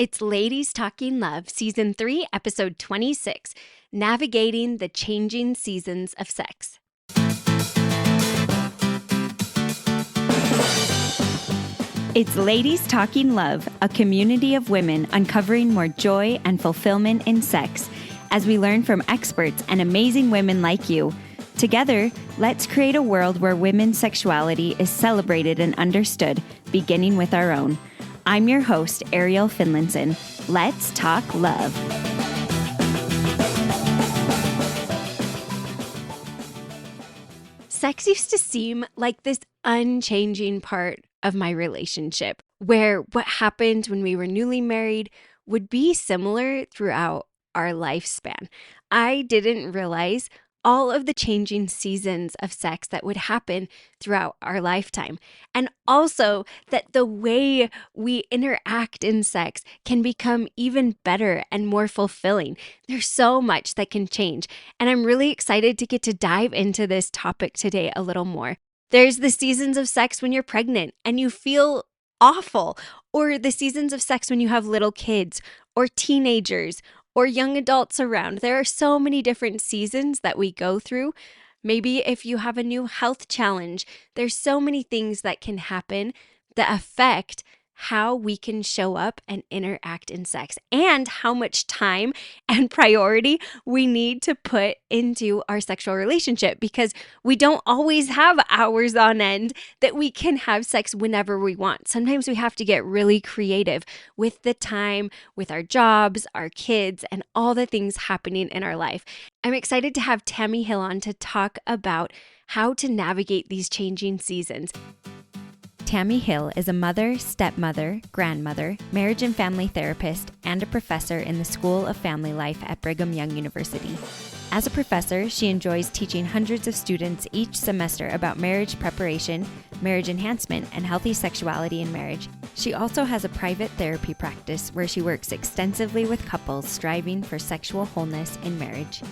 It's Ladies Talking Love, Season 3, Episode 26, Navigating the Changing Seasons of Sex. It's Ladies Talking Love, a community of women uncovering more joy and fulfillment in sex, as we learn from experts and amazing women like you. Together, let's create a world where women's sexuality is celebrated and understood, beginning with our own. I'm your host, Ariel Finlinson. Let's talk love. Sex used to seem like this unchanging part of my relationship, where what happened when we were newly married would be similar throughout our lifespan. I didn't realize all of the changing seasons of sex that would happen throughout our lifetime. And also that the way we interact in sex can become even better and more fulfilling. There's so much that can change. And I'm really excited to get to dive into this topic today a little more. There's the seasons of sex when you're pregnant and you feel awful, or the seasons of sex when you have little kids or teenagers or young adults around. There are so many different seasons that we go through. Maybe if you have a new health challenge, there's so many things that can happen that affect how we can show up and interact in sex, and how much time and priority we need to put into our sexual relationship, because we don't always have hours on end that we can have sex whenever we want. Sometimes we have to get really creative with the time, with our jobs, our kids, and all the things happening in our life. I'm excited to have Tammy Hill on to talk about how to navigate these changing seasons. Tammy Hill is a mother, stepmother, grandmother, marriage and family therapist, and a professor in the School of Family Life at Brigham Young University. As a professor, she enjoys teaching hundreds of students each semester about marriage preparation, marriage enhancement, and healthy sexuality in marriage. She also has a private therapy practice where she works extensively with couples striving for sexual wholeness in marriage.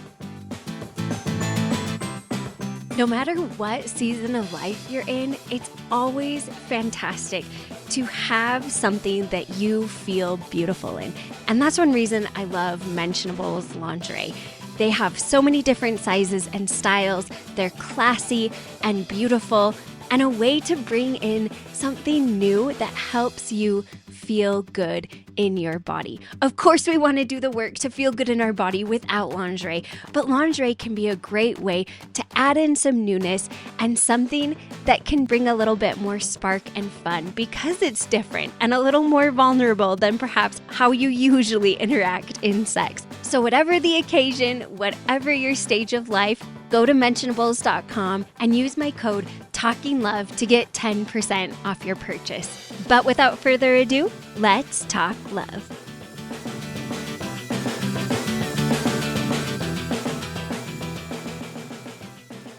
No matter what season of life you're in, it's always fantastic to have something that you feel beautiful in. And that's one reason I love Mentionables lingerie. They have so many different sizes and styles. They're classy and beautiful, and a way to bring in something new that helps you feel good in your body. Of course, we want to do the work to feel good in our body without lingerie, but lingerie can be a great way to add in some newness and something that can bring a little bit more spark and fun, because it's different and a little more vulnerable than perhaps how you usually interact in sex. So whatever the occasion, whatever your stage of life, go to mentionables.com and use my code TALKINGLOVE to get 10% off your purchase. But without further ado, let's talk love.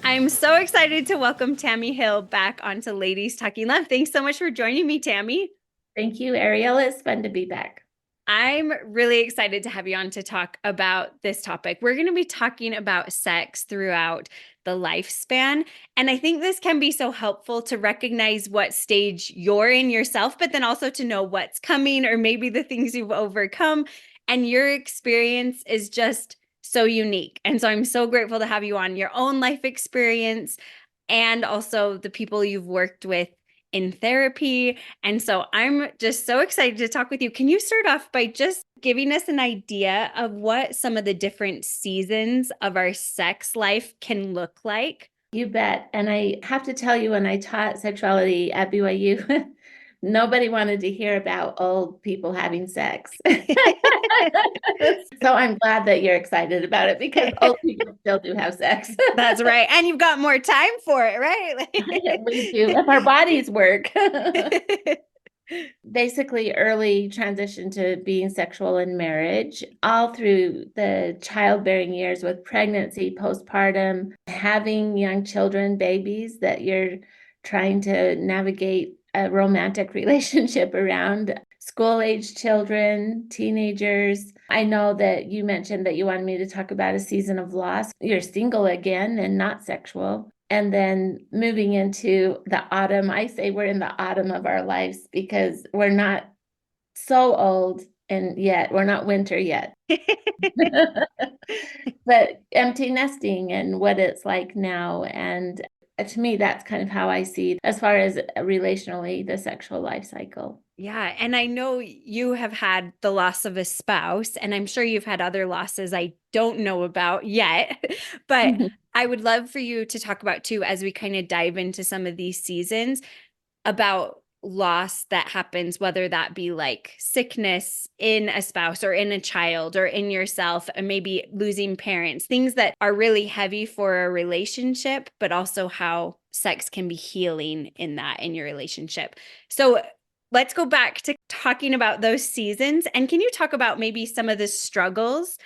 I'm so excited to welcome Tammy Hill back onto Ladies Talking Love. Thanks so much for joining me, Tammy. Thank you, Ariel. It's fun to be back. I'm really excited to have you on to talk about this topic. We're going to be talking about sex throughout the lifespan. And I think this can be so helpful to recognize what stage you're in yourself, but then also to know what's coming, or maybe the things you've overcome. And your experience is just so unique. And so I'm so grateful to have you on, your own life experience, and also the people you've worked with in therapy. And so I'm just so excited to talk with you. Can you start off by just giving us an idea of what some of the different seasons of our sex life can look like? You bet. And I have to tell you, when I taught sexuality at BYU, nobody wanted to hear about old people having sex. So I'm glad that you're excited about it, because old people still do have sex. That's right. And you've got more time for it, right? We do, if our bodies work. Basically, early transition to being sexual in marriage, all through the childbearing years, with pregnancy, postpartum, having young children, babies that you're trying to navigate a romantic relationship around, school-age children, teenagers. I know that you mentioned that you wanted me to talk about a season of loss. You're single again and not sexual. And then moving into the autumn, I say we're in the autumn of our lives, because we're not so old and yet we're not winter yet. But empty nesting and what it's like now. And to me, that's kind of how I see it as far as relationally the sexual life cycle. Yeah. And I know you have had the loss of a spouse, and I'm sure you've had other losses I don't know about yet. But I would love for you to talk about too, as we kind of dive into some of these seasons, about loss that happens, whether that be like sickness in a spouse or in a child or in yourself, and maybe losing parents, things that are really heavy for a relationship, but also how sex can be healing in that in your relationship. So let's go back to talking about those seasons. And can you talk about maybe some of the struggles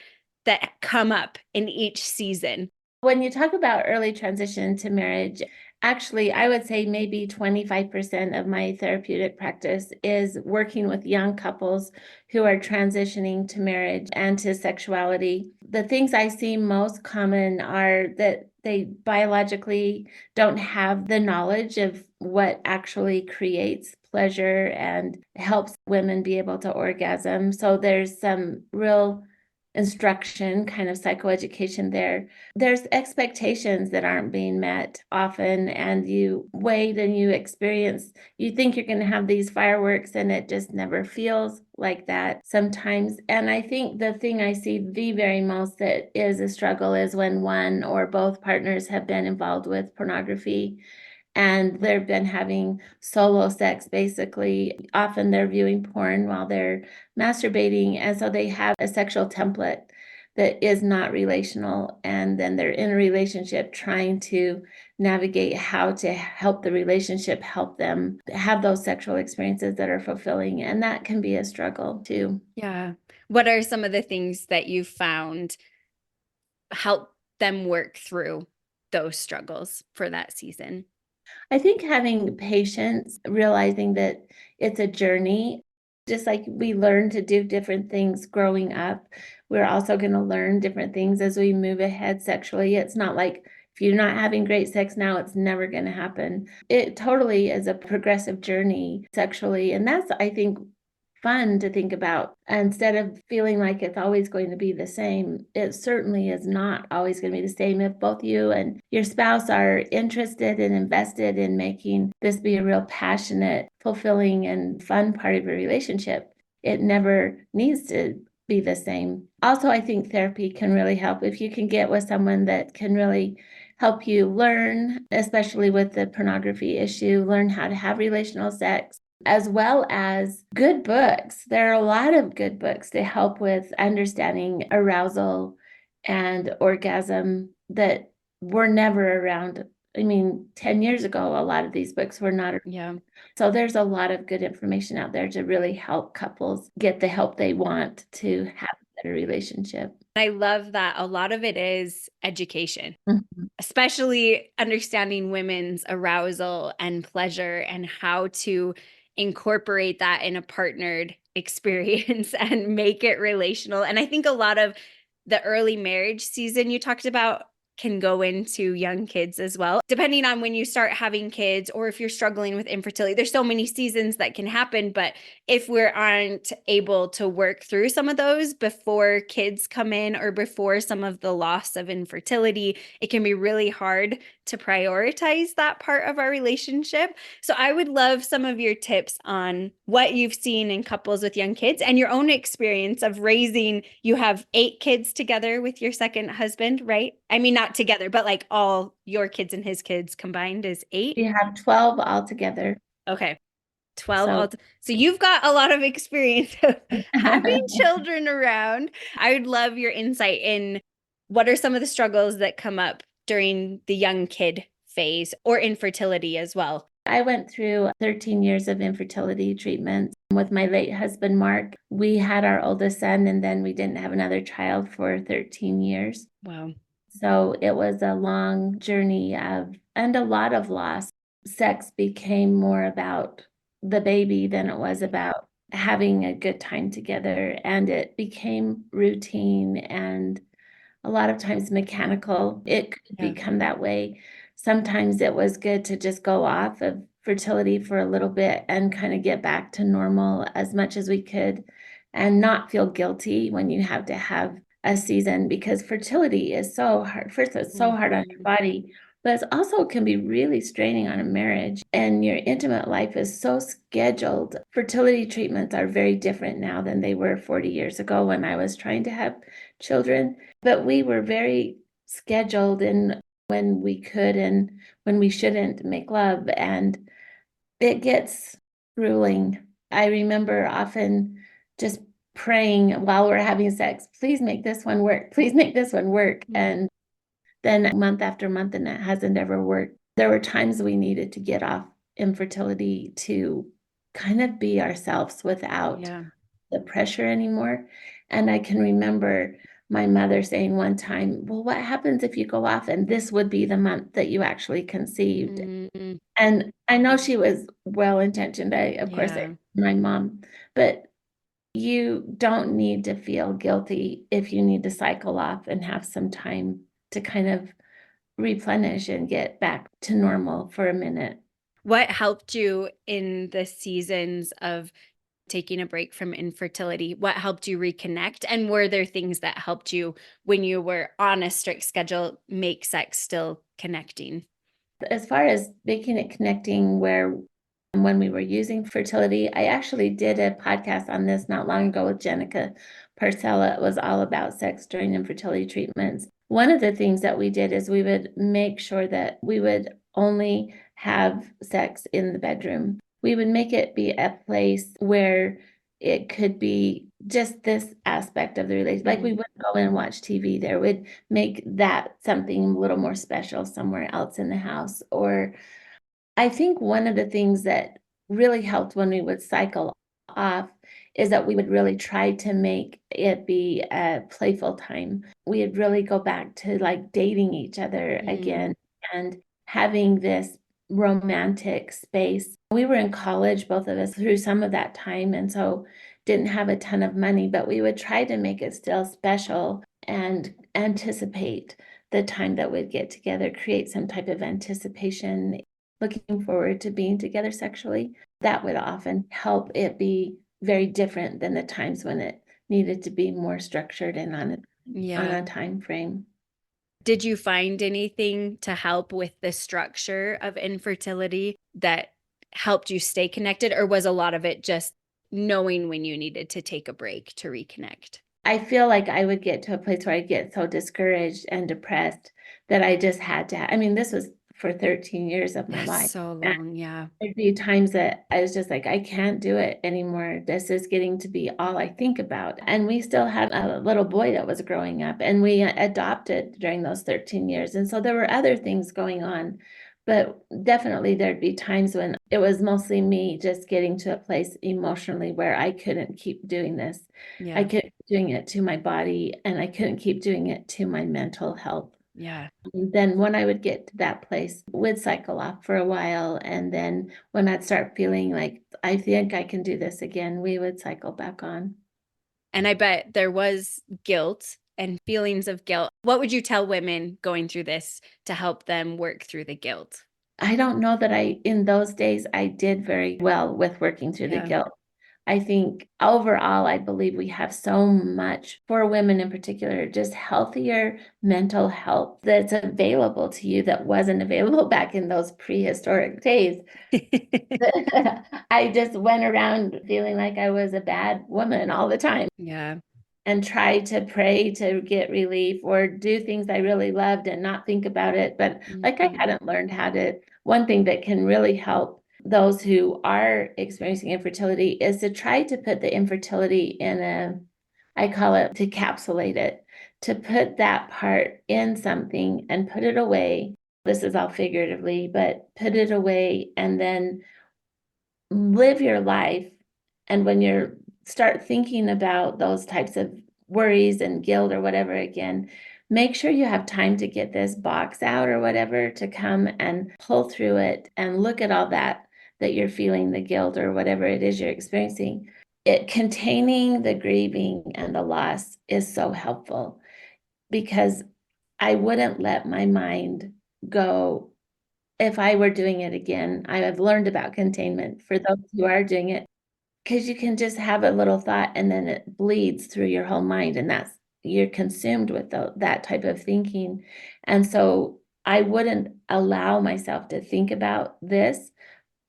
that come up in each season? When you talk about early transition to marriage, actually, I would say maybe 25% of my therapeutic practice is working with young couples who are transitioning to marriage and to sexuality. The things I see most common are that they biologically don't have the knowledge of what actually creates pleasure and helps women be able to orgasm. So there's some real instruction, kind of psychoeducation there. There's expectations that aren't being met often, and you wait and you experience, you think you're going to have these fireworks, and it just never feels like that sometimes. And I think the thing I see the very most that is a struggle is when one or both partners have been involved with pornography and they've been having solo sex basically. Often they're viewing porn while they're masturbating, and so they have a sexual template that is not relational, and then they're in a relationship trying to navigate how to help the relationship help them have those sexual experiences that are fulfilling, and that can be a struggle too. Yeah. What are some of the things that you found help them work through those struggles for that season? I think having patience, realizing that it's a journey, just like we learn to do different things growing up, we're also going to learn different things as we move ahead sexually. It's not like if you're not having great sex now, it's never going to happen. It totally is a progressive journey sexually. And that's, I think, fun to think about. Instead of feeling like it's always going to be the same, it certainly is not always going to be the same. If both you and your spouse are interested and invested in making this be a real passionate, fulfilling, and fun part of your relationship, it never needs to be the same. Also, I think therapy can really help if you can get with someone that can really help you learn, especially with the pornography issue, learn how to have relational sex, as well as good books. There are a lot of good books to help with understanding arousal and orgasm that were never around. I mean, 10 years ago, a lot of these books were not. Yeah. So there's a lot of good information out there to really help couples get the help they want to have a better relationship. I love that a lot of it is education, Mhm. especially understanding women's arousal and pleasure and how to incorporate that in a partnered experience and make it relational. And I think a lot of the early marriage season you talked about can go into young kids as well. Depending on when you start having kids or if you're struggling with infertility, there's so many seasons that can happen. But if we aren't able to work through some of those before kids come in or before some of the loss of infertility, it can be really hard to prioritize that part of our relationship. So I would love some of your tips on what you've seen in couples with young kids and your own experience of raising. You have 8 kids together with your second husband, right? I mean, not together, but like all your kids and his kids combined is 8. We have 12 altogether. Okay. 12 So so you've got a lot of experience of having children around. I would love your insight in what are some of the struggles that come up during the young kid phase or infertility as well. I went through 13 years of infertility treatment with my late husband, Mark. We had our oldest son, and then we didn't have another child for 13 years. Wow. So it was a long journey of, and a lot of loss. Sex became more about the baby than it was about having a good time together. And it became routine and a lot of times mechanical. It could Yeah. become that way. Sometimes it was good to just go off of fertility for a little bit and kind of get back to normal as much as we could. and not feel guilty when you have to have a season, because fertility is so hard. First, it's so hard on your Mhm. body, but it also can be really straining on a marriage, and your intimate life is so scheduled. Fertility treatments are very different now than they were 40 years ago when I was trying to have children, but we were very scheduled in when we could and when we shouldn't make love, and it gets grueling. I remember often just praying while we're having sex, please make this one work. Please make this one work. Mm. And then month after month, and it hasn't ever worked. There were times we needed to get off infertility to kind of be ourselves without Yeah. the pressure anymore. And I can remember my mother saying one time, well, what happens if you go off and this would be the month that you actually conceived? Mm. And I know she was well intentioned. Of course, Yeah. my mom, but you don't need to feel guilty if you need to cycle off and have some time to kind of replenish and get back to normal for a minute. What helped you in the seasons of taking a break from infertility? What helped you reconnect? And were there things that helped you when you were on a strict schedule make sex still connecting? As far as making it connecting, where when we were using fertility, I actually did a podcast on this not long ago with Jenica Parcella. It was all about sex during infertility treatments. One of the things that we did is we would make sure that we would only have sex in the bedroom. We would make it be a place where it could be just this aspect of the relationship. Like we Mhm. wouldn't go in and watch TV there. We'd make that something a little more special somewhere else in the house. Or I think one of the things that really helped when we would cycle off is that we would really try to make it be a playful time. We'd really go back to like dating each other Mm. again and having this romantic space. We were in college, both of us, through some of that time, and so didn't have a ton of money, but we would try to make it still special and anticipate the time that we'd get together, create some type of anticipation, looking forward to being together sexually. That would often help it be very different than the times when it needed to be more structured and on Yeah. a time frame. Did you find anything to help with the structure of infertility that helped you stay connected, or was a lot of it just knowing when you needed to take a break to reconnect? I feel like I would get to a place where I get so discouraged and depressed that I just had to. I mean, this was for 13 years of my That's life. so long, yeah. There'd be times that I was just like, I can't do it anymore. This is getting to be all I think about. And we still had a little boy that was growing up, and we adopted during those 13 years. And so there were other things going on. But definitely there'd be times when it was mostly me just getting to a place emotionally where I couldn't keep doing this. I Yeah. kept doing it to my body, and I couldn't keep doing it to my mental health. Yeah. Then when I would get to that place, would cycle off for a while. And then when I'd start feeling like, I think I can do this again, we would cycle back on. And I bet there was guilt and feelings of guilt. What would you tell women going through this to help them work through the guilt? I don't know that in those days, I did very well with working through the Yeah. guilt. I think overall, I believe we have so much for women in particular, just healthier mental health that's available to you that wasn't available back in those prehistoric days. I just went around feeling like I was a bad woman all the time Yeah. and tried to pray to get relief or do things I really loved and not think about it. But like I Mhm. hadn't learned how to, one thing that can really help those who are experiencing infertility is to try to put the infertility in I call it to capsulate it, to put that part in something and put it away. This is all figuratively, but put it away and then live your life. And when you're start thinking about those types of worries and guilt or whatever again, make sure you have time to get this box out or whatever to come and pull through it and look at all that you're feeling, the guilt or whatever it is you're experiencing. It containing the grieving and the loss is so helpful, because I wouldn't let my mind go if I were doing it again. I have learned about containment for those who are doing it. because you can just have a little thought and then it bleeds through your whole mind, and you're consumed with that type of thinking. And so I wouldn't allow myself to think about this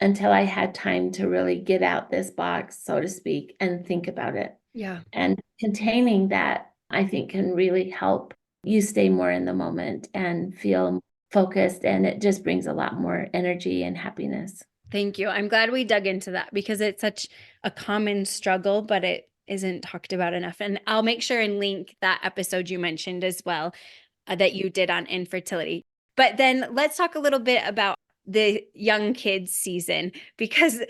until I had time to really get out this box, so to speak, and think about it. Yeah. And containing that, I think, can really help you stay more in the moment and feel focused. And it just brings a lot more energy and happiness. Thank you. I'm glad we dug into that because it's such a common struggle, but it isn't talked about enough. And I'll make sure and link that episode you mentioned as well, that you did on infertility. But then let's talk a little bit about the young kids season, because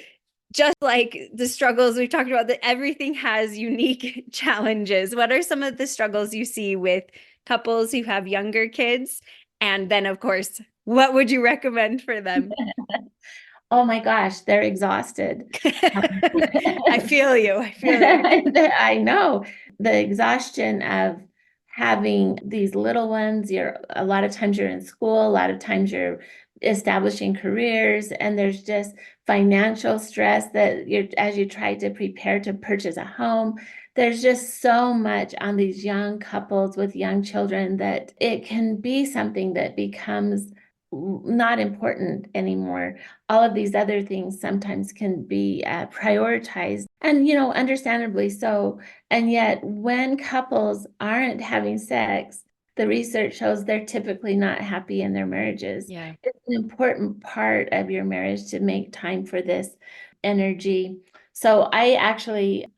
just like the struggles we've talked about, that everything has unique challenges. What are some of the struggles you see with couples who have younger kids? And then, of course, what would you recommend for them? Oh my gosh, they're exhausted. I feel you. I feel you. I know the exhaustion of having these little ones. A lot of times you're in school, a lot of times you're establishing careers, and there's just financial stress that you're as you try to prepare to purchase a home. There's just so much on these young couples with young children that it can be something that becomes not important anymore. All of these other things sometimes can be prioritized, and understandably so. And yet when couples aren't having sex, the research shows they're typically not happy in their marriages. Yeah. It's an important part of your marriage to make time for this energy. So I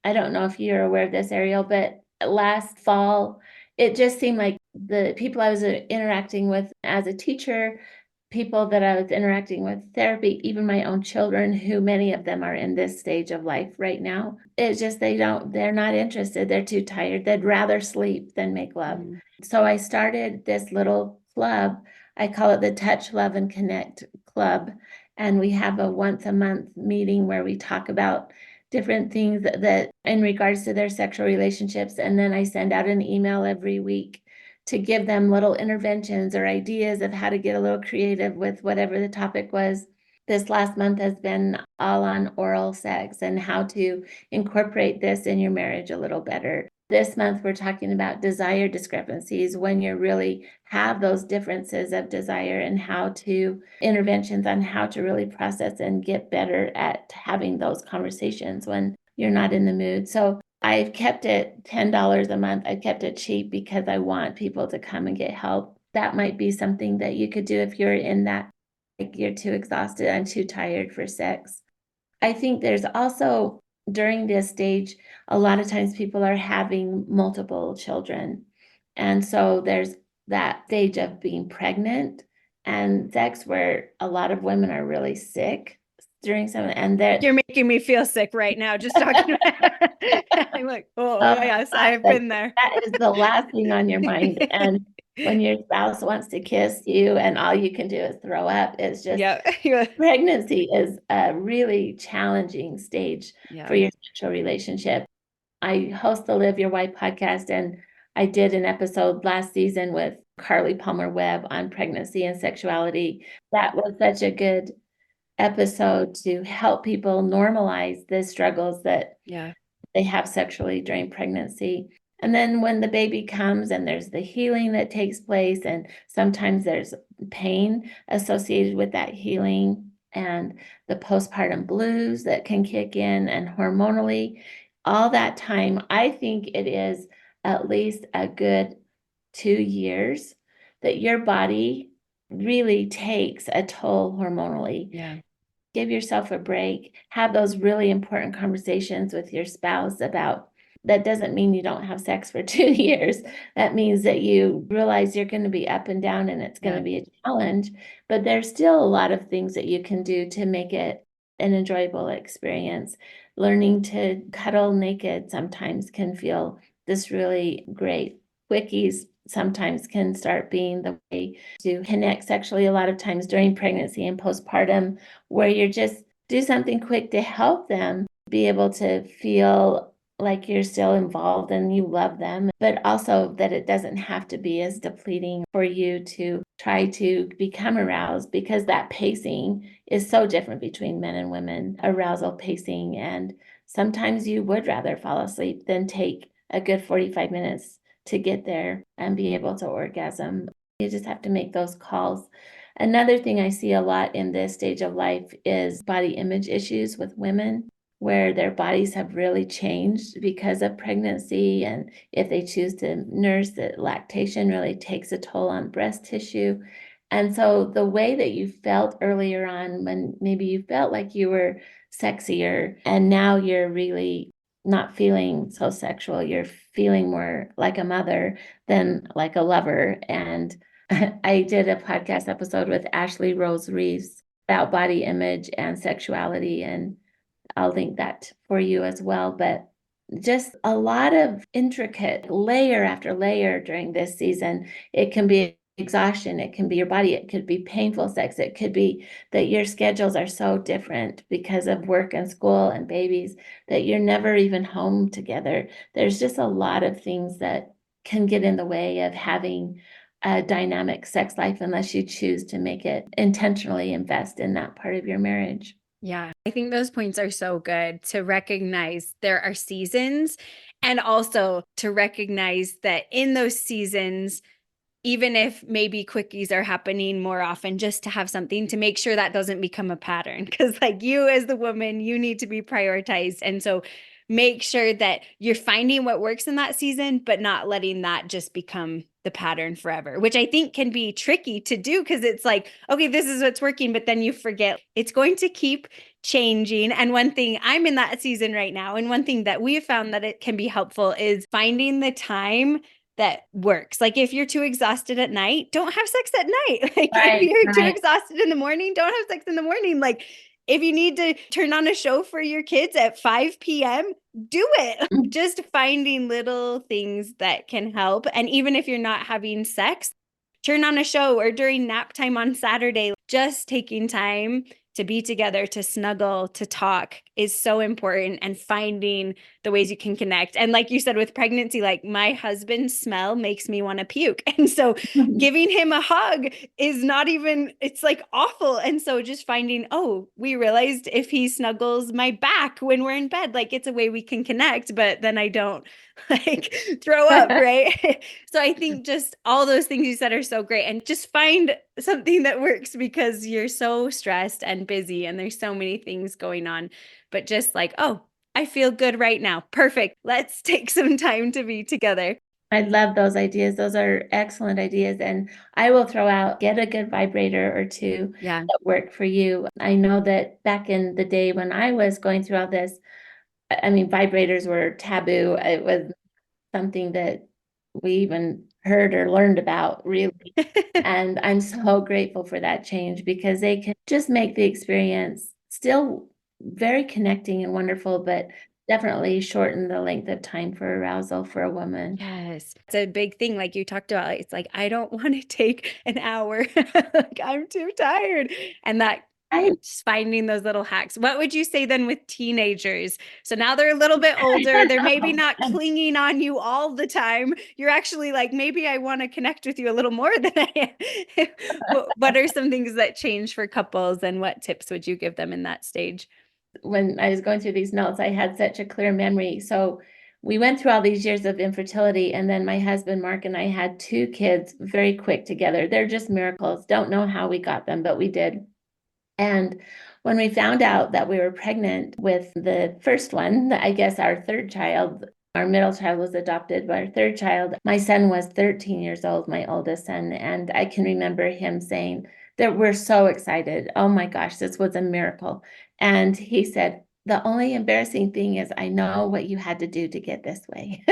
don't know if you're aware of this, Ariel, but last fall it just seemed like the people I was interacting with as a teacher, people that I was interacting with, therapy, even my own children, who many of them are in this stage of life right now. It's just they're not interested. They're too tired. They'd rather sleep than make love. Mm. So I started this little club. I call it the Touch, Love, and Connect Club. And we have a once a month meeting where we talk about different things that in regards to their sexual relationships. And then I send out an email every week to give them little interventions or ideas of how to get a little creative with whatever the topic was. This last month has been all on oral sex and how to incorporate this in your marriage a little better. This month, we're talking about desire discrepancies, when you really have those differences of desire, and how to interventions on how to really process and get better at having those conversations when you're not in the mood. So I've kept it $10 a month. I kept it cheap because I want people to come and get help. That might be something that you could do if you're in that, like, you're too exhausted and too tired for sex. I think there's also, during this stage, a lot of times people are having multiple children. And so there's that stage of being pregnant and sex where a lot of women are really sick during some, and that You're making me feel sick right now just talking about it. I'm like, oh, oh yes, my I've gosh, been there. that is the last thing on your mind. And when your spouse wants to kiss you and all you can do is throw up, it's just, Yeah. pregnancy is a really challenging stage for Yeah. your sexual relationship. I host the Live Your Wife podcast, and I did an episode last season with Carly Palmer Webb on pregnancy and sexuality. That was such a good episode to help people normalize the struggles that Yeah. they have sexually during pregnancy. And then when the baby comes, and there's the healing that takes place, and sometimes there's pain associated with that healing, and the postpartum blues that can kick in, and hormonally, all that time, I think it is at least a good 2 years that your body really takes a toll hormonally. Yeah. Give yourself a break, have those really important conversations with your spouse about, that doesn't mean you don't have sex for 2 years. That means that you realize you're going to be up and down and it's going to Yeah. be a challenge, but there's still a lot of things that you can do to make it an enjoyable experience. Learning to cuddle naked sometimes can feel this really great. Quickies sometimes can start being the way to connect sexually, a lot of times during pregnancy and postpartum, where you're just do something quick to help them be able to feel like you're still involved and you love them, but also that it doesn't have to be as depleting for you to try to become aroused, because that pacing is so different between men and women, arousal pacing and sometimes you would rather fall asleep than take a good 45 minutes to get there and be able to orgasm. You just have to make those calls. Another thing I see a lot in this stage of life is body image issues with women, where their bodies have really changed because of pregnancy. And if they choose to nurse, that lactation really takes a toll on breast tissue. And so the way that you felt earlier on, when maybe you felt like you were sexier, and now you're really not feeling so sexual, you're feeling more like a mother than like a lover. And I did a podcast episode with Ashley Rose Reeves about body image and sexuality, and I'll link that for you as well. But just a lot of intricate layer after layer during this season. It can be exhaustion, it can be your body, it could be painful sex, it could be that your schedules are so different because of work and school and babies that you're never even home together. There's just a lot of things that can get in the way of having a dynamic sex life unless you choose to make it intentionally invest in that part of your marriage. Yeah, I think those points are so good to recognize there are seasons and also to recognize that in those seasons, even if maybe quickies are happening more often, just to have something to make sure that doesn't become a pattern. Because, like, you as the woman, you need to be prioritized. And so make sure that you're finding what works in that season, but not letting that just become the pattern forever, which I think can be tricky to do because it's like, okay, this is what's working, but then you forget it's going to keep changing. And one thing, I'm in that season right now, and one thing that we have found that it can be helpful is finding the time that works. Like if you're too exhausted at night, don't have sex at night. Like if Right, you're too right. exhausted in the morning, don't have sex in the morning. Like if you need to turn on a show for your kids at 5 p.m., do it. Just finding little things that can help. And even if you're not having sex, turn on a show or during nap time on Saturday, just taking time to be together, to snuggle, to talk is so important, and finding the ways you can connect. And like you said, with pregnancy, like my husband's smell makes me want to puke. And so giving him a hug is not even, it's like awful. And so just finding, oh, we realized if he snuggles my back when we're in bed, like it's a way we can connect, but then I don't like throw up, right? So I think just all those things you said are so great, and just find something that works because you're so stressed and busy and there's so many things going on. But just like, oh, I feel good right now. Perfect. Let's take some time to be together. I love those ideas. Those are excellent ideas. And I will throw out, get a good vibrator or two Yeah. that work for you. I know that back in the day when I was going through all this, I mean, vibrators were taboo. It was something that we even heard or learned about, really. And I'm so grateful for that change because they can just make the experience still very connecting and wonderful, but definitely shorten the length of time for arousal for a woman. Yes. It's a big thing, like you talked about. It's like, I don't want to take an hour. Like, I'm too tired. And that I just finding those little hacks. What would you say then with teenagers? So now they're a little bit older. They're maybe not clinging on you all the time. You're actually like, maybe I want to connect with you a little more than I am. What are some things that change for couples, and what tips would you give them in that stage? when I was going through these notes, I had such a clear memory. So we went through all these years of infertility, and then my husband Mark and I had two kids very quick together. They're just miracles. Don't know how we got them, but we did. And when we found out that we were pregnant with the first one, I guess our third child, our middle child was adopted, but our third child, my son was 13 years old, my oldest son. And I can remember him saying that we're so excited. Oh my gosh, this was a miracle. And he said, the only embarrassing thing is I know what you had to do to get this way.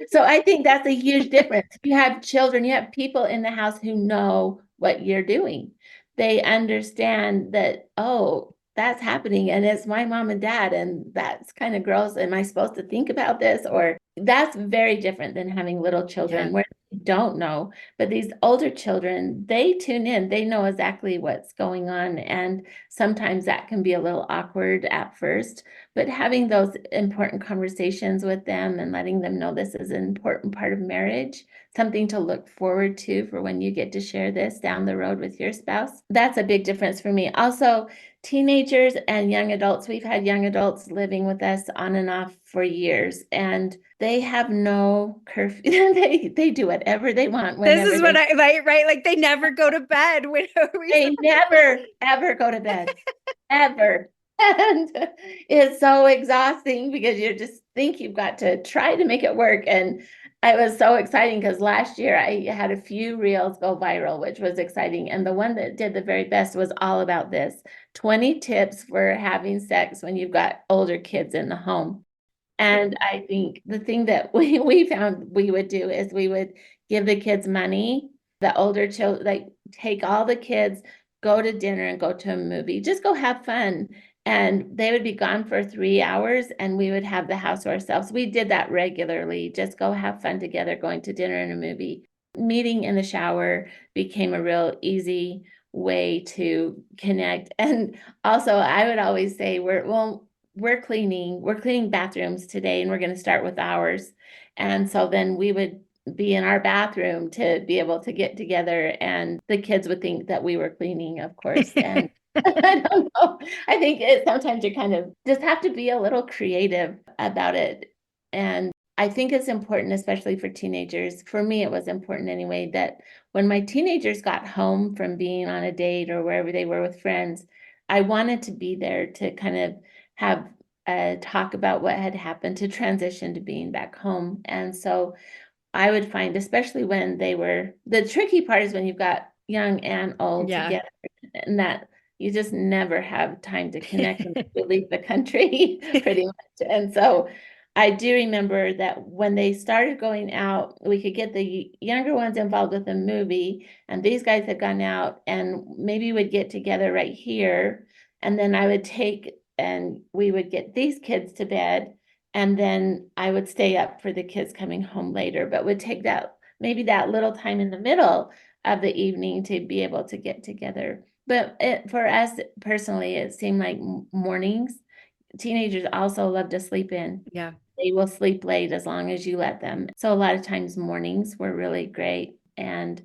So I think that's a huge difference. You have children, you have people in the house who know what you're doing. They understand that, oh, that's happening and it's my mom and dad, and that's kind of gross. Am I supposed to think about this? Or that's very different than having little Yeah. children where they don't know. But these older children, they tune in, they know exactly what's going on. And sometimes that can be a little awkward at first, but having those important conversations with them and letting them know this is an important part of marriage, something to look forward to for when you get to share this down the road with your spouse. That's a big difference for me. Also, teenagers and young adults. We've had young adults living with us on and off for years, and they have no curfew. They do whatever they want This whenever is what they. I right. Like they never go to bed when we They never ever go to bed, ever. And it's so exhausting because you just think you've got to try to make it work. And it was so exciting because last year I had a few reels go viral, which was exciting. And the one that did the very best was all about this 20 tips for having sex when you've got older kids in the home. And I think the thing that we found we would do is we would give the kids money, the older children, like take all the kids, go to dinner and go to a movie, just go have fun. And they would be gone for 3 hours and we would have the house to ourselves. We did that regularly, just go have fun together, going to dinner and a movie. Meeting in the shower became a real easy way to connect. And also, I would always say, we're cleaning bathrooms today and we're going to start with ours. And so then we would be in our bathroom to be able to get together and the kids would think that we were cleaning, of course. And I don't know. I think sometimes you kind of just have to be a little creative about it. And I think it's important, especially for teenagers. For me, it was important anyway, that when my teenagers got home from being on a date or wherever they were with friends, I wanted to be there to kind of have a talk about what had happened to transition to being back home. And so I would find, especially when the tricky part is when you've got young and old Yeah. together, and that you just never have time to connect until you leave the country, pretty much. And so I do remember that when they started going out, we could get the younger ones involved with a movie, and these guys had gone out, and maybe we'd get together right here, and then I would take and we would get these kids to bed and then I would stay up for the kids coming home later, but would take that maybe that little time in the middle of the evening to be able to get together. But for us personally, it seemed like mornings. Teenagers also love to sleep in. Yeah. They will sleep late as long as you let them. So a lot of times mornings were really great. And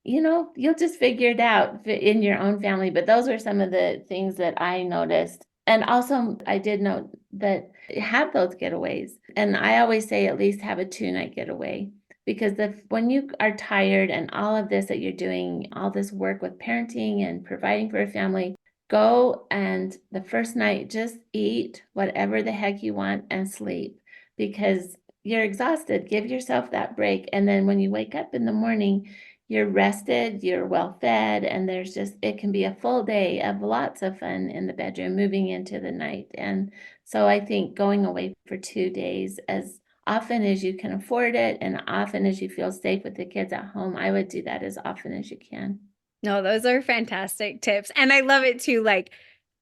you'll just figure it out in your own family. But those are some of the things that I noticed. And also, I did note that have those getaways. And I always say at least have a 2-night getaway because when you are tired and all of this that you're doing, all this work with parenting and providing for a family, go and the first night just eat whatever the heck you want and sleep because you're exhausted. Give yourself that break. And then when you wake up in the morning, you're rested, you're well fed, and it can be a full day of lots of fun in the bedroom moving into the night. And so I think going away for 2 days as often as you can afford it and often as you feel safe with the kids at home, I would do that as often as you can. No, those are fantastic tips. And I love it too. Like,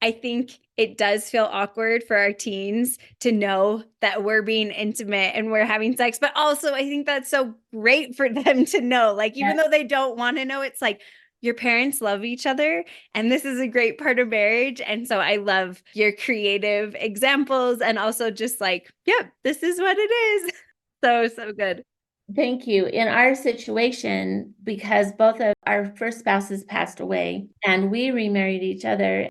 I think it does feel awkward for our teens to know that we're being intimate and we're having sex. But also, I think that's so great for them to know. Like, even Yeah. though they don't want to know, it's like your parents love each other. And this is a great part of marriage. And so I love your creative examples and also just like, yeah, this is what it is. So, so good. Thank you. In our situation, because both of our first spouses passed away and we remarried each other,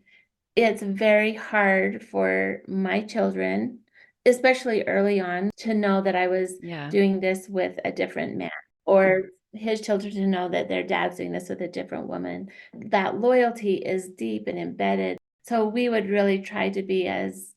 it's very hard for my children, especially early on, to know that I was Yeah, doing this with a different man, or his children to know that their dad's doing this with a different woman. That loyalty is deep and embedded. So we would really try to be as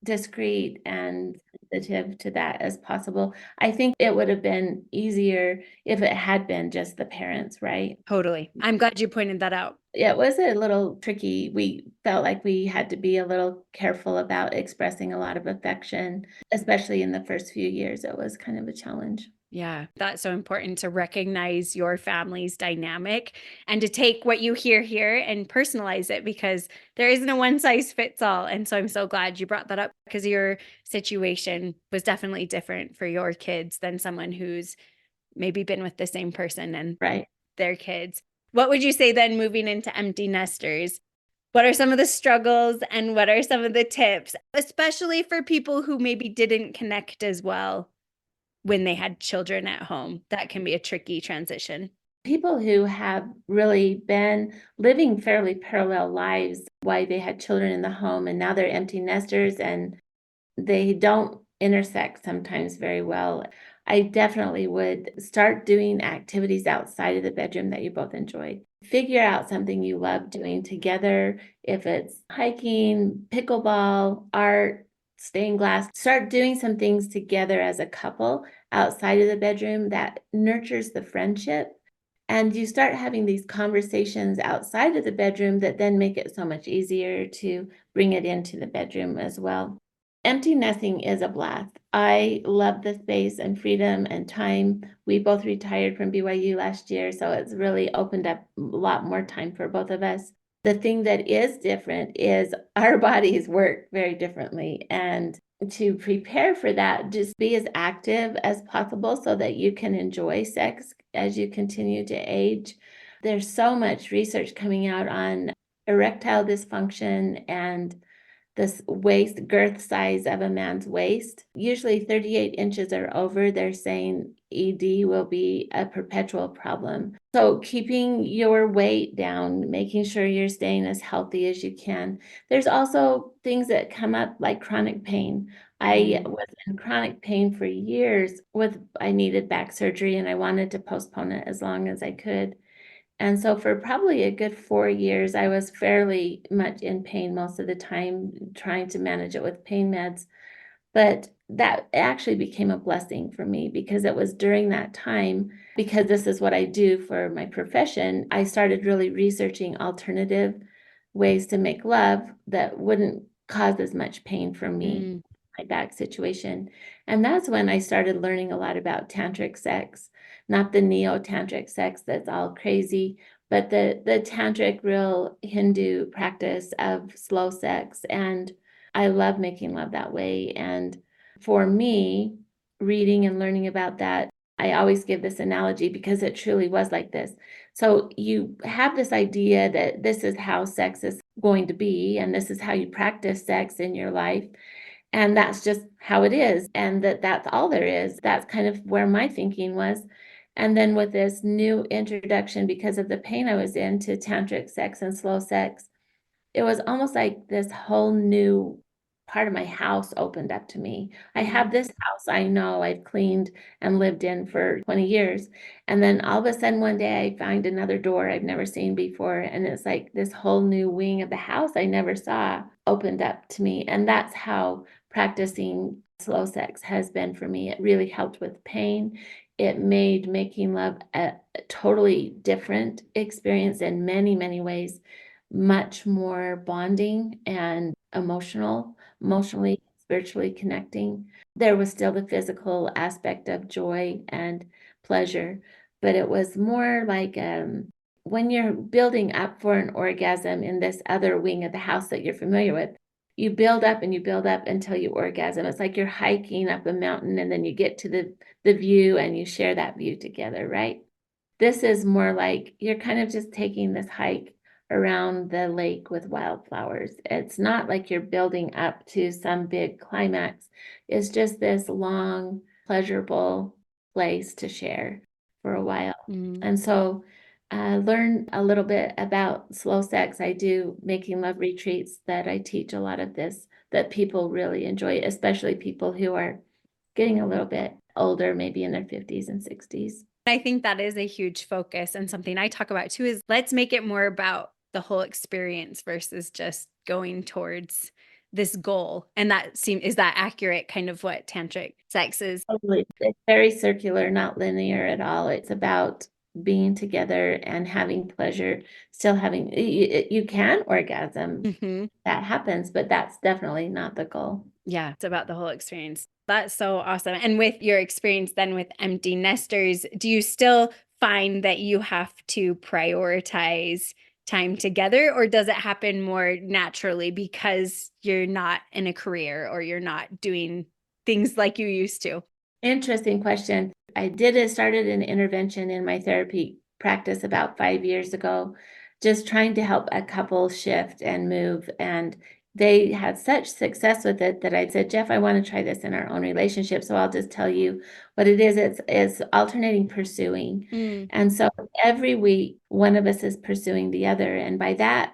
discreet and sensitive to that as possible. I think it would have been easier if it had been just the parents, right? totally. I'm glad you pointed that out. It was a little tricky. We felt like we had to be a little careful about expressing a lot of affection, especially in the first few years. It was kind of a challenge. Yeah, that's so important to recognize your family's dynamic and to take what you hear here and personalize it because there isn't a one size fits all. And so I'm so glad you brought that up because your situation was definitely different for your kids than someone who's maybe been with the same person and Right. their kids. What would you say then moving into empty nesters? What are some of the struggles and what are some of the tips, especially for people who maybe didn't connect as well when they had children at home? That can be a tricky transition. People who have really been living fairly parallel lives while they had children in the home and now they're empty nesters and they don't intersect sometimes very well. I definitely would start doing activities outside of the bedroom that you both enjoy. Figure out something you love doing together. If it's hiking, pickleball, art, stained glass, start doing some things together as a couple outside of the bedroom that nurtures the friendship. And you start having these conversations outside of the bedroom that then make it so much easier to bring it into the bedroom as well. Empty nesting is a blast. I love the space and freedom and time. We both retired from BYU last year, so it's really opened up a lot more time for both of us. The thing that is different is our bodies work very differently. And to prepare for that, just be as active as possible so that you can enjoy sex as you continue to age. There's so much research coming out on erectile dysfunction and this waist girth size of a man's waist. Usually 38 inches or over, they're saying ED will be a perpetual problem. So keeping your weight down, making sure you're staying as healthy as you can. There's also things that come up like chronic pain. I was in chronic pain for years I needed back surgery and I wanted to postpone it as long as I could. And so for probably a good 4 years, I was fairly much in pain most of the time, trying to manage it with pain meds. But that actually became a blessing for me because it was during that time, because this is what I do for my profession, I started really researching alternative ways to make love that wouldn't cause as much pain for me, Mm. my back situation. And that's when I started learning a lot about tantric sex, not the neo-tantric sex that's all crazy, but the tantric real Hindu practice of slow sex. And I love making love that way. And for me, reading and learning about that, I always give this analogy because it truly was like this. So you have this idea that this is how sex is going to be, and this is how you practice sex in your life. And that's just how it is. And that's all there is. That's kind of where my thinking was. And then with this new introduction, because of the pain I was in to tantric sex and slow sex, it was almost like this whole new part of my house opened up to me. I have this house I know I've cleaned and lived in for 20 years. And then all of a sudden one day I find another door I've never seen before. And it's like this whole new wing of the house I never saw opened up to me. And that's how practicing slow sex has been for me. It really helped with pain. It made making love a totally different experience in many, many ways, much more bonding and emotionally, spiritually connecting. There was still the physical aspect of joy and pleasure, but it was more like when you're building up for an orgasm in this other wing of the house that you're familiar with, you build up and you build up until you orgasm. It's like you're hiking up a mountain and then you get to the view and you share that view together, right? This is more like you're kind of just taking this hike around the lake with wildflowers. It's not like you're building up to some big climax. It's just this long, pleasurable place to share for a while. Mm. And so learn a little bit about slow sex. I do making love retreats that I teach a lot of this that people really enjoy, especially people who are getting a little bit older, maybe in their 50s and 60s. I think that is a huge focus and something I talk about too is let's make it more about the whole experience versus just going towards this goal. And is that accurate kind of what tantric sex is? Totally. It's very circular, not linear at all. It's about being together and having pleasure, still having, you can orgasm. Mhm. That happens, but that's definitely not the goal. Yeah, it's about the whole experience. That's so awesome. And with your experience then with empty nesters, do you still find that you have to prioritize time together, or does it happen more naturally because you're not in a career or you're not doing things like you used to? Interesting question. Started an intervention in my therapy practice about 5 years ago, just trying to help a couple shift and move. And they had such success with it that I said, Jeff, I want to try this in our own relationship. So I'll just tell you what it is. It's alternating pursuing. Mm. And so every week, one of us is pursuing the other. And by that,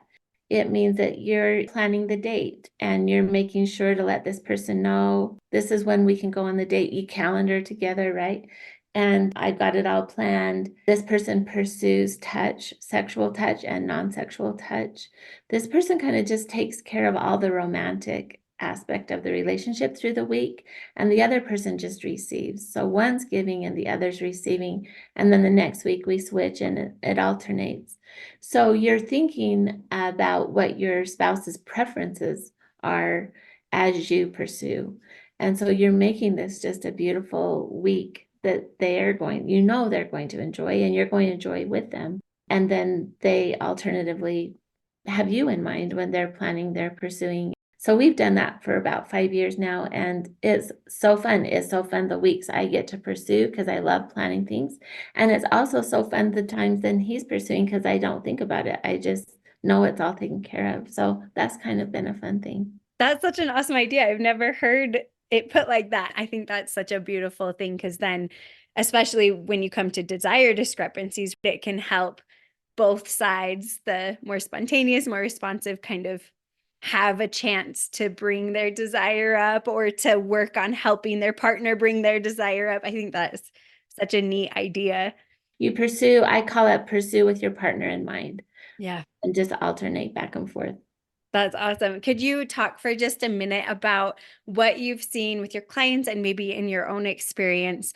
it means that you're planning the date and you're making sure to let this person know this is when we can go on the date. You calendar together, right? And I've got it all planned. This person pursues touch, sexual touch, and non sexual touch. This person kind of just takes care of all the romantic aspect of the relationship through the week, and the other person just receives. So one's giving and the other's receiving, and then the next week we switch and it alternates. So you're thinking about what your spouse's preferences are as you pursue. And so you're making this just a beautiful week that they're going, they're going to enjoy and you're going to enjoy with them. And then they alternatively have you in mind when they're planning their pursuing. So we've done that for about 5 years now, and it's so fun. It's so fun the weeks I get to pursue because I love planning things. And it's also so fun the times then he's pursuing because I don't think about it. I just know it's all taken care of. So that's kind of been a fun thing. That's such an awesome idea. I've never heard it put like that. I think that's such a beautiful thing because then, especially when you come to desire discrepancies, it can help both sides, the more spontaneous, more responsive, kind of have a chance to bring their desire up or to work on helping their partner bring their desire up. I think that's such a neat idea. You pursue, I call it pursue with your partner in mind Yeah. and just alternate back and forth. That's awesome. Could you talk for just a minute about what you've seen with your clients and maybe in your own experience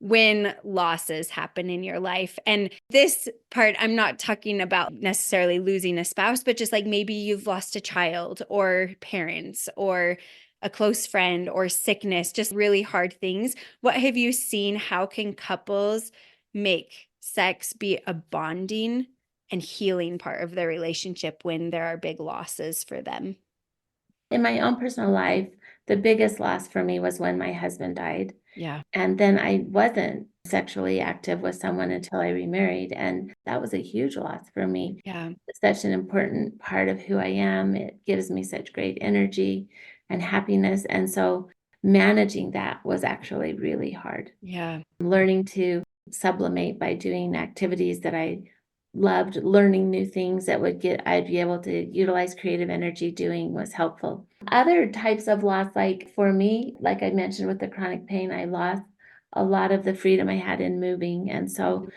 when losses happen in your life? And this part, I'm not talking about necessarily losing a spouse, but just like maybe you've lost a child or parents or a close friend or sickness, just really hard things. What have you seen? How can couples make sex be a bonding and healing part of their relationship when there are big losses for them? In my own personal life, the biggest loss for me was when my husband died. Yeah. And then I wasn't sexually active with someone until I remarried. And that was a huge loss for me. Yeah. It's such an important part of who I am. It gives me such great energy and happiness. And so managing that was actually really hard. Yeah. Learning to sublimate by doing activities that I loved, learning new things that I'd be able to utilize creative energy doing was helpful. Other types of loss, like for me, like I mentioned with the chronic pain, I lost a lot of the freedom I had in moving. And so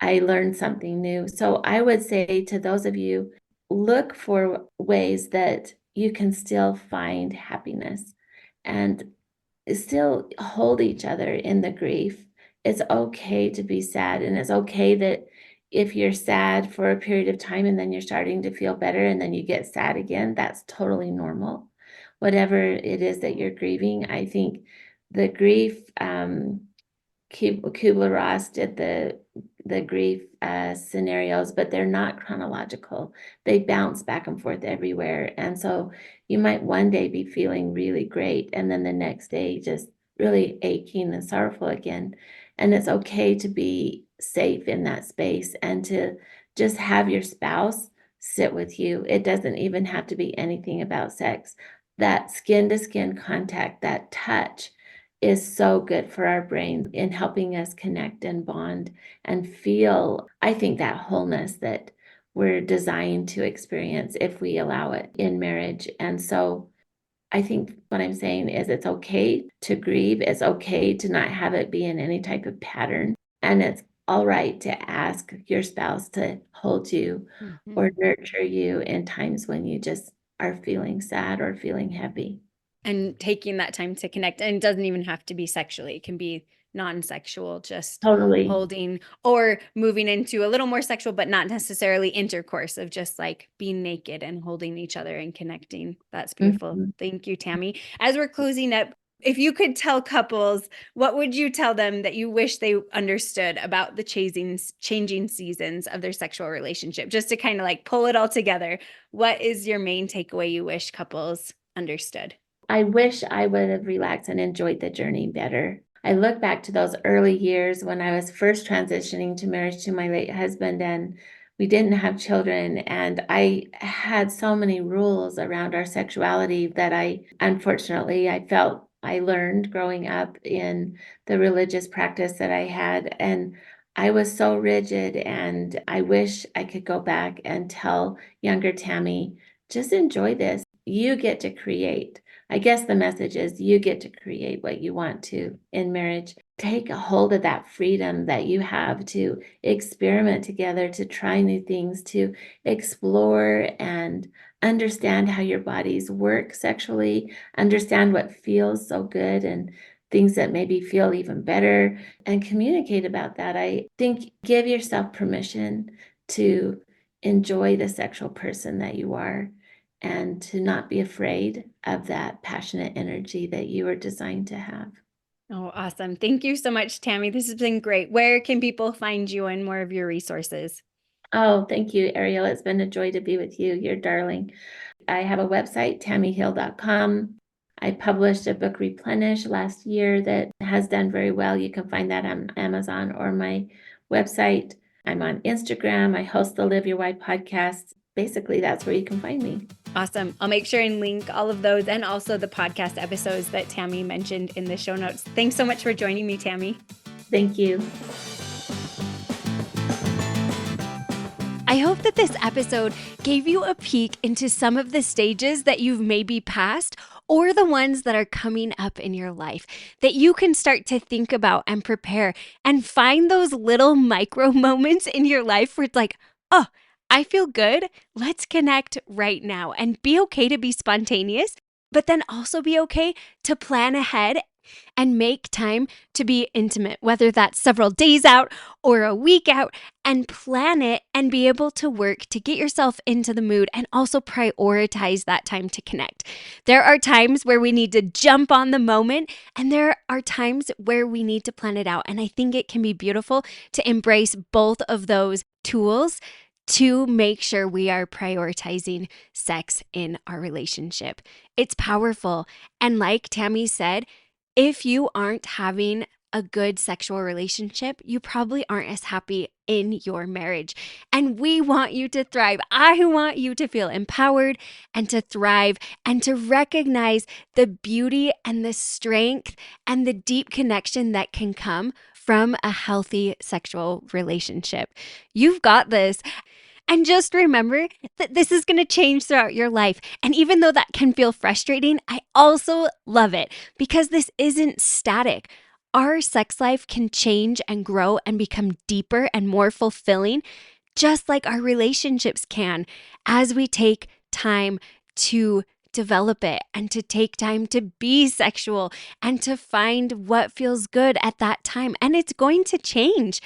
I learned something new. So I would say to those of you, look for ways that you can still find happiness and still hold each other in the grief. It's okay to be sad, and it's okay that if you're sad for a period of time and then you're starting to feel better and then you get sad again, that's totally normal. Whatever it is that you're grieving, I think the grief, Kubler-Ross did the grief scenarios, but they're not chronological. They bounce back and forth everywhere. And so you might one day be feeling really great, and then the next day just really aching and sorrowful again. And it's okay to be safe in that space and to just have your spouse sit with you. It doesn't even have to be anything about sex. That skin to skin contact, that touch is so good for our brain in helping us connect and bond and feel, I think, that wholeness that we're designed to experience if we allow it in marriage. And so I think what I'm saying is it's okay to grieve. It's okay to not have it be in any type of pattern. And it's all right to ask your spouse to hold you or Mhm. nurture you in times when you just are feeling sad or feeling heavy. And taking that time to connect, and it doesn't even have to be sexually, it can be non-sexual, just Totally. holding or moving into a little more sexual but not necessarily intercourse, of just like being naked and holding each other and connecting. That's beautiful. Mhm. Thank you, Tammy. As we're closing up, if you could tell couples, what would you tell them that you wish they understood about the changing seasons of their sexual relationship, just to kind of like pull it all together? What is your main takeaway you wish couples understood? I wish I would have relaxed and enjoyed the journey better. I look back to those early years when I was first transitioning to marriage to my late husband, and we didn't have children, and I had so many rules around our sexuality that unfortunately, I felt I learned growing up in the religious practice that I had. And I was so rigid, and I wish I could go back and tell younger Tammy, just enjoy this. You get to create. I guess the message is you get to create what you want to in marriage. Take a hold of that freedom that you have to experiment together, to try new things, to explore and understand how your bodies work sexually, understand what feels so good and things that maybe feel even better, and communicate about that. I think give yourself permission to enjoy the sexual person that you are and to not be afraid of that passionate energy that you are designed to have. Oh, awesome. Thank you so much, Tammy. This has been great. Where can people find you and more of your resources? Oh, thank you, Ariel. It's been a joy to be with you. You're darling. I have a website, tammyhill.com. I published a book, Replenish, last year that has done very well. You can find that on Amazon or my website. I'm on Instagram. I host the Live Your Wide podcast. Basically, that's where you can find me. Awesome. I'll make sure and link all of those and also the podcast episodes that Tammy mentioned in the show notes. Thanks so much for joining me, Tammy. Thank you. I hope that this episode gave you a peek into some of the stages that you've maybe passed or the ones that are coming up in your life that you can start to think about and prepare and find those little micro moments in your life where it's like, oh, I feel good. Let's connect right now, and be okay to be spontaneous, but then also be okay to plan ahead and make time to be intimate, whether that's several days out or a week out, and plan it and be able to work to get yourself into the mood and also prioritize that time to connect. There are times where we need to jump on the moment, and there are times where we need to plan it out. And I think it can be beautiful to embrace both of those tools to make sure we are prioritizing sex in our relationship. It's powerful. And like Tammy said, if you aren't having a good sexual relationship, you probably aren't as happy in your marriage. And we want you to thrive. I want you to feel empowered and to thrive and to recognize the beauty and the strength and the deep connection that can come from a healthy sexual relationship. You've got this. And just remember that this is going to change throughout your life. And even though that can feel frustrating, I also love it because this isn't static. Our sex life can change and grow and become deeper and more fulfilling, just like our relationships can, as we take time to develop it and to take time to be sexual and to find what feels good at that time. And it's going to change.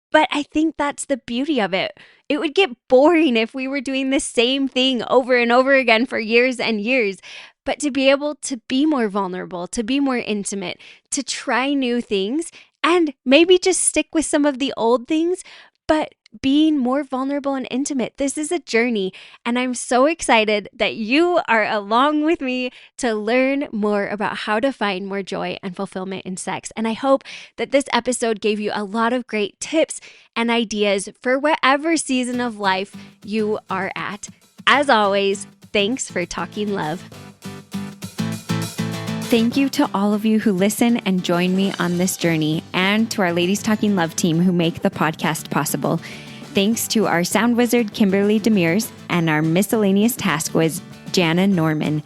But I think that's the beauty of it. It would get boring if we were doing the same thing over and over again for years and years. But to be able to be more vulnerable, to be more intimate, to try new things, and maybe just stick with some of the old things, but being more vulnerable and intimate. This is a journey, and I'm so excited that you are along with me to learn more about how to find more joy and fulfillment in sex. And I hope that this episode gave you a lot of great tips and ideas for whatever season of life you are at. As always, thanks for talking love. Thank you to all of you who listen and join me on this journey, and to our Ladies Talking Love team who make the podcast possible. Thanks to our sound wizard, Kimberly Demers, and our miscellaneous task whiz, Jana Norman.